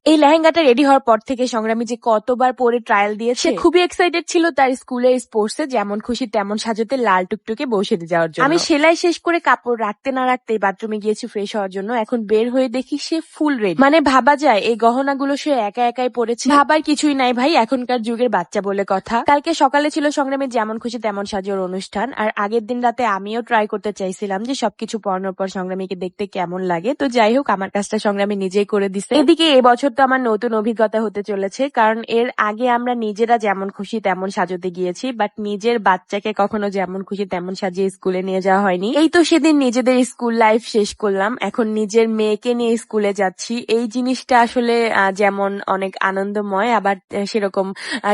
এই লেহেঙ্গাটা রেডি হওয়ার পর থেকে সংগ্রামী যে কতবার পরে ট্রায়াল দিয়েছে, সে খুবই এক্সাইটেড ছিল তার স্কুলের স্পোর্টসে যেমন খুশি তেমন সাজাতে লাল টুকটুকে বসে যাওয়ার জন্য। আমি সেলাই শেষ করে কাপড় রাখতে না রাখতেই বাথরুমে গিয়েছি ফ্রেশ হওয়ার জন্য। এখন বের হয়ে দেখি সে ফুল রেডি। মানে ভাবা যায় এই গহনাগুলো সে একা একাই পরেছে। ভাবার কিছুই নাই ভাই, এখনকার যুগের বাচ্চা বলে কথা। কালকে সকালে ছিল সংগ্রামের যেমন খুশি তেমন সাজার অনুষ্ঠান, আর আগের দিন রাতে আমিও ট্রাই করতে চাইছিলাম যে সবকিছু পরানোর পর সংগ্রামীকে দেখতে কেমন লাগে। তো যাই হোক, আমার কাজটা সংগ্রামী নিজেই করে দিছে। এদিকে এবছর তো আমার নতুন অভিজ্ঞতা হতে চলেছে, কারণ এর আগে আমরা নিজেরা যেমন খুশি তেমন সাজাতে গিয়েছি, বাট নিজের বাচ্চাকে কখনো যেমন খুশি তেমন সাজিয়ে স্কুলে নিয়ে যাওয়া হয়নি। এই তো সেদিন নিজেদের স্কুল লাইফ শেষ করলাম, এখন নিজের মেয়েকে নিয়ে স্কুলে যাচ্ছি। এই জিনিসটা আসলে যেমন অনেক আনন্দময়, আবার সেরকম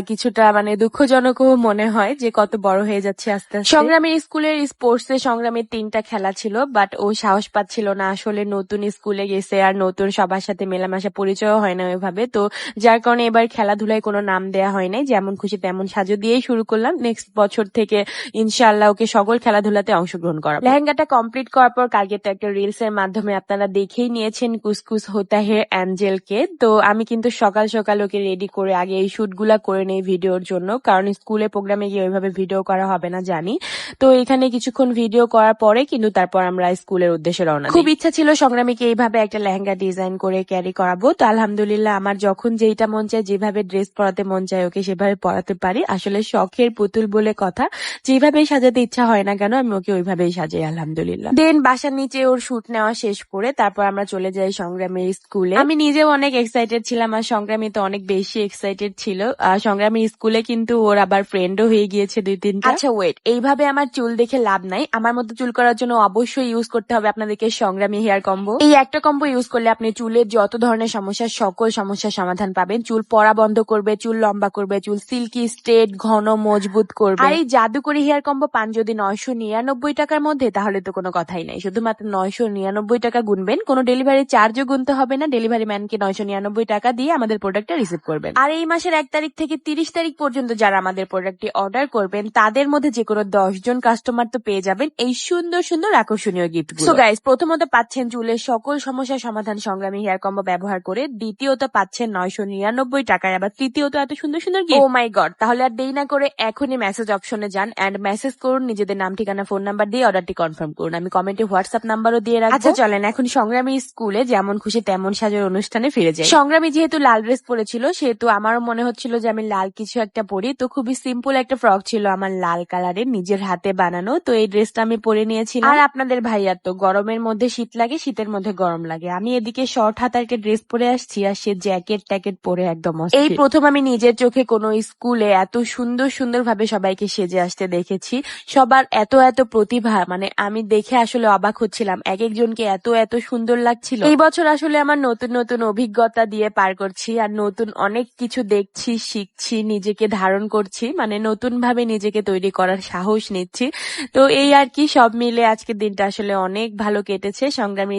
কিছুটা মানে দুঃখজনকও মনে হয় যে কত বড় হয়ে যাচ্ছে আস্তে আস্তে। সংগ্রামের স্কুলের স্পোর্টস এ সংগ্রামের 3টা খেলা ছিল, বাট ও সাহস পাচ্ছিল না। আসলে নতুন স্কুলে গেছে আর নতুন সবার সাথে মেলামেশা পরিচয় হয় না ওইভাবে, তো যার কারণে এবার খেলাধুলায় কোনো নাম দেয়া হয় নাই। যেমন খুশি তেমন সাজো দিয়েই শুরু করলাম। নেক্সট বছর থেকে ইনশাআল্লাহ ওকে সকল খেলাধুলাতে অংশগ্রহণ করা। লেহেঙ্গাটা কমপ্লিট করার পর কালকে তো একটা রিলস এর মাধ্যমে আপনারা দেখেই নিয়েছেন কুসকুস হোতা হে অ্যাঞ্জেলকে। তো আমি কিন্তু সকাল সকাল ওকে রেডি করে আগে এই শুট গুলা করে নেই ভিডিওর জন্য, কারণ স্কুলে প্রোগ্রামে গিয়ে ওইভাবে ভিডিও করা হবে না জানি। তো এখানে কিছুক্ষণ ভিডিও করার পরে কিন্তু তারপর আমরা স্কুলের উদ্দেশ্যে রওনা দিই। খুব ইচ্ছা ছিল সংগ্রামীকে এইভাবে একটা লেহেঙ্গা ডিজাইন করে ক্যারি করাবো। তো আলহামদুলিল্লাহ আমার যখন যেইটা মন চায়, যেভাবে ড্রেস পরাতে মন চায় ওকে সেভাবে পরাতে পারি। আসলে শখের পুতুল বলে কথা, যেভাবে সাজাতে ইচ্ছা হয় না কেন আমি ওকে ওইভাবেই সাজাই আলহামদুলিল্লাহ। দেন বাসার নিচে ওর শুট নেওয়া শেষ করে তারপর আমরা চলে যাই সংগ্রামীর স্কুলে। আমি নিজেও অনেক এক্সাইটেড ছিলাম আর সংগ্রামী তো অনেক বেশি এক্সাইটেড ছিল। সংগ্রামীর স্কুলে কিন্তু ওর আবার ফ্রেন্ডও হয়ে গিয়েছে 2-3টা। আচ্ছা ওয়েট, এইভাবে আমার চুল দেখে লাভ নাই। আমার মতো চুল করার জন্য অবশ্যই ইউজ করতে হবে আপনাদেরকে সংগ্রামী হেয়ার কম্বো। এই একটা কম্বো ইউজ করলে আপনি চুলের যত ধরনের সমস্যা সকল সমস্যার সমাধান পাবেন। চুল পড়া বন্ধ করবে, চুল লম্বা করবে, চুল সিল্কি স্ট্রেট ঘন মজবুত করবে। আর এই জাদুকরি হেয়ার কম্বো পান যদি 999 টাকার মধ্যে, তাহলে তো কোনো কথাই নাই। শুধুমাত্র 999 টাকা গুনবেন, কোনো ডেলিভারি চার্জও গুনতে হবে না। ডেলিভারি ম্যানকে 999 টাকা দিয়ে আমাদের প্রোডাক্টটা রিসিভ করবেন। আর এই মাসের 1 তারিখ থেকে 30 তারিখ পর্যন্ত যারা আমাদের প্রোডাক্টটি অর্ডার করবেন তাদের মধ্যে যে কোনো 10 জন কাস্টমার তো পেয়ে যাবেন এই সুন্দর সুন্দর আকর্ষণীয় গিফটগুলো। সো গাইস, প্রথমত পাচ্ছেন চুলের সকল সমস্যার সমাধান সংগ্রামী হেয়ার কম্বো ব্যবহার করে, দ্বিতীয়ত পাচ্ছেন 999 টাকায়, আবার তৃতীয়ত এত সুন্দর সুন্দর গিফট। ও মাই গড, তাহলে আর দেরি না করে এখনই মেসেজ অপশনে যান এন্ড মেসেজ করুন নিজেদের নাম ঠিকানা ফোন নাম্বার দিয়ে অর্ডারটি কনফার্ম করুন। আমি কমেন্টে হোয়াটসঅ্যাপ নাম্বারও দিয়ে রাখবো। আচ্ছা চলেন এখন সংগ্রামী স্কুলে যেমন খুশি তেমন সাজার অনুষ্ঠানে ফিরে যাই। সংগ্রামী যেহেতু লাল ড্রেস পরেছিল সেহেতু আমারও মনে হচ্ছিল যে আমি লাল কিছু একটা পরি। তো খুবই সিম্পল একটা ফ্রক ছিল আমার লাল কালারের, নিজের হাতে বানানো। তো এই ড্রেসটা আমি পরে নিয়েছিলাম। আর আপনাদের ভাইয়ার তো গরমের মধ্যে শীত লাগে, শীতের মধ্যে গরম লাগে। আমি এদিকে শর্ট হাতার একটা ড্রেস পরে আসছি আর সে জ্যাকেট ট্যাকেট পরে একদম অস্থির। এই প্রথম আমি নিজের চোখে কোনো স্কুলে এত সুন্দর সুন্দর ভাবে সবাইকে সেজে আসতে দেখেছি। সবার এত এত প্রতিভা, মানে আমি দেখে আসলে অবাক হচ্ছিলাম, এক একজনকে এত এত সুন্দর লাগছিল। এই বছর আসলে আমার নতুন নতুন অভিজ্ঞতা দিয়ে পার করছি আর নতুন অনেক কিছু দেখছি, শিখছি, নিজেকে ধারণ করছি, মানে নতুন ভাবে নিজেকে তৈরি করার সাহস নিচ্ছি। তো এই আর কি, সব মিলে আজকের দিনটা আসলে অনেক ভালো কেটেছে। সংগ্রামী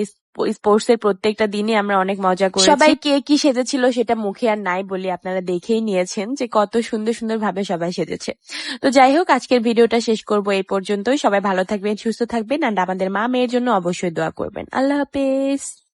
স্পোর্টস এর প্রত্যেকটা দিনই আমরা অনেক মজা করেছি। সবাই কে কি সেজেছিল সেটা মুখে আর নাই বলি, আপনারা দেখেই নিয়েছেন যে কত সুন্দর সুন্দর ভাবে সবাই সেজেছে। তো যাই হোক, আজকের ভিডিওটা শেষ করবো এই পর্যন্তই। সবাই ভালো থাকবেন, সুস্থ থাকবেন, আর আমাদের মা মেয়ের জন্য অবশ্যই দোয়া করবেন। আল্লাহ হাফেজ।